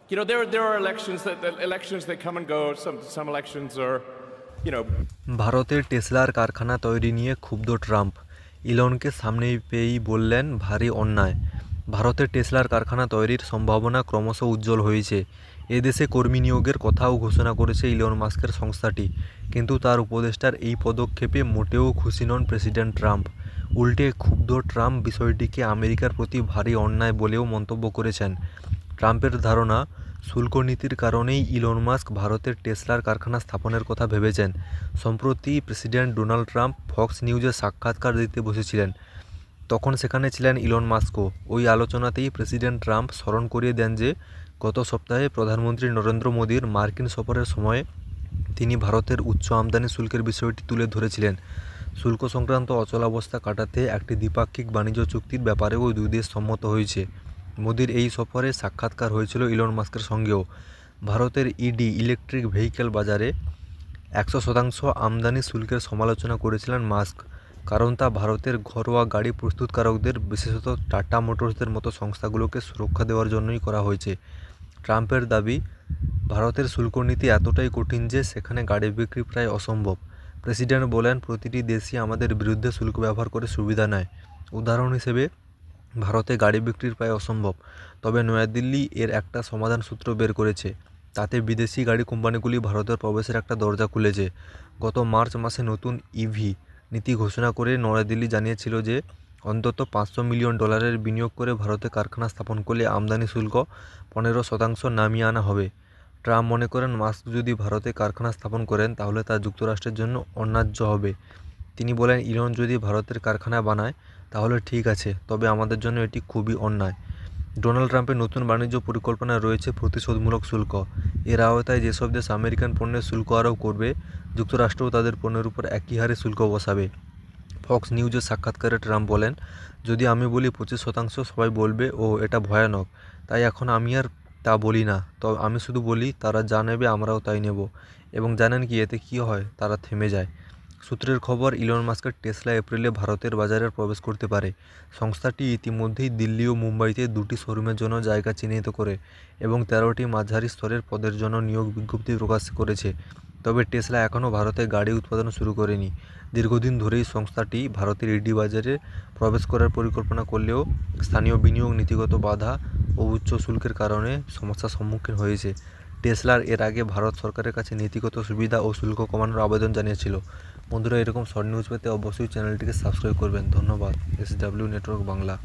There are elections that come and go. Some elections are, you know. ভারতের টেসলার কারখানা তৈরি নিয়ে ক্ষুব্ধ ট্রাম্প, ইলনকে সামনে পেয়েই বললেন ভারী অন্যায়। ভারতের টেসলার কারখানা তৈরির সম্ভাবনা ক্রমশ উজ্জ্বল হয়েছে। এদেশে কর্মী নিয়োগের কথাও ঘোষণা করেছে ইলন মাস্কের সংস্থাটি, কিন্তু তার উপদেষ্টার এই পদক্ষেপে মোটেও খুশি নন প্রেসিডেন্ট ট্রাম্প। উল্টে ক্ষুব্ধ ট্রাম্প বিষয়টিকে আমেরিকার প্রতি ভারী অন্যায় বলেও মন্তব্য করেছেন। ট্রাম্পের ধারণা, শুল্ক নীতির কারণেই ইলন মাস্ক ভারতের টেসলার কারখানা স্থাপনের কথা ভেবেছেন। সম্প্রতি প্রেসিডেন্ট ডোনাল্ড ট্রাম্প ফক্স নিউজে সাক্ষাৎকার দিতে বসেছিলেন, তখন সেখানে ছিলেন ইলন মাস্কও। ওই আলোচনাতেই প্রেসিডেন্ট ট্রাম্প স্মরণ করিয়ে দেন যে গত সপ্তাহে প্রধানমন্ত্রী নরেন্দ্র মোদীর মার্কিন সফরের সময়ে তিনি ভারতের উচ্চ আমদানি শুল্কের বিষয়টি তুলে ধরেছিলেন। শুল্ক সংক্রান্ত অচলাবস্থা কাটাতে একটি দ্বিপাক্ষিক বাণিজ্য চুক্তির ব্যাপারেও দুই দেশ সম্মত হয়েছে। মোদির এই সফরে সাক্ষাৎকার হয়েছিল ইলন মাস্কের সঙ্গেও। ভারতের ইডি ইলেকট্রিক ভেহিকেল বাজারে 100% আমদানি শুল্কের সমালোচনা করেছিলেন মাস্ক, কারণ তা ভারতের ঘরোয়া গাড়ি প্রস্তুতকারকদের, বিশেষত টাটা মোটরসদের মতো সংস্থাগুলোকে সুরক্ষা দেওয়ার জন্যই করা হয়েছে। ট্রাম্পের দাবি, ভারতের শুল্ক নীতি এতটাই কঠিন যে সেখানে গাড়ি বিক্রি প্রায় অসম্ভব। প্রেসিডেন্ট বলেন, প্রতিটি দেশই আমাদের বিরুদ্ধে শুল্ক ব্যবহার করে সুবিধা নেয়। উদাহরণ হিসেবে, ভারতে গাড়ি বিক্রির প্রায় অসম্ভব, তবে নয়াদিল্লি এর একটা সমাধান সূত্র বের করেছে। তাতে বিদেশি গাড়ি কোম্পানিগুলি ভারতের প্রবেশের একটা দরজা খুলেছে। গত মার্চ মাসে নতুন ইভি নীতি ঘোষণা করে নয়াদিল্লি জানিয়েছিল যে অন্তত $500 মিলিয়ন বিনিয়োগ করে ভারতে কারখানা স্থাপন করলে আমদানি শুল্ক 15% নামিয়ে আনা হবে। ট্রাম্প মনে করেন, মাস্ক যদি ভারতে কারখানা স্থাপন করেন তাহলে তা যুক্তরাষ্ট্রের জন্য অন্যায্য হবে। তিনি বলেন, ইলন যদি ভারতের কারখানা বানায় তাহলে ঠিক আছে, তবে আমাদের জন্য এটি খুবই অন্যায়। ডোনাল্ড ট্রাম্পের নতুন বাণিজ্য পরিকল্পনায় রয়েছে প্রতিশোধমূলক শুল্ক। এর আওতায় যেসব দেশ আমেরিকান পণ্যের শুল্ক আরোপ করবে, যুক্তরাষ্ট্রও তাদের পণ্যের উপর একই হারে শুল্ক বসাবে। ফক্স নিউজের সাক্ষাৎকারে ট্রাম্প বলেন, যদি আমি বলি 25%, সবাই বলবে ও এটা ভয়ানক, তাই এখন আমি আর তা বলি না। তবে আমি শুধু বলি, তারা যা নেবে আমরাও তাই নেব। এবং জানেন কি এতে কী হয়? তারা থেমে যায়। সূত্রের খবর, ইলন মাস্কের টেসলা এপ্রিলে ভারতের বাজারে প্রবেশ করতে পারে। সংস্থাটি ইতিমধ্যেই দিল্লি ও মুম্বাইতে 2টি শোরুমের জন্য জায়গা চিহ্নিত করে এবং 13টি মাঝারি স্তরের পদের জন্য নিয়োগ বিজ্ঞপ্তি প্রকাশ করেছে। তবে টেসলা এখনও ভারতে গাড়ি উৎপাদন শুরু করেনি। দীর্ঘদিন ধরেই সংস্থাটি ভারতের ইডি বাজারে প্রবেশ করার পরিকল্পনা করলেও স্থানীয় বিনিয়োগ, নীতিগত বাধা ও উচ্চ শুল্কের কারণে সমস্যার সম্মুখীন হয়েছে। টেসলার এর আগে ভারত সরকারের কাছে নীতিগত সুবিধা ও শুল্ক কমানোর আবেদন জানিয়েছিল। বন্ধুরা, এরকম শর্ট নিউজ পেতে অবশ্যই চ্যানেলটিকে সাবস্ক্রাইব করবেন। ধন্যবাদ। SW network Bangla.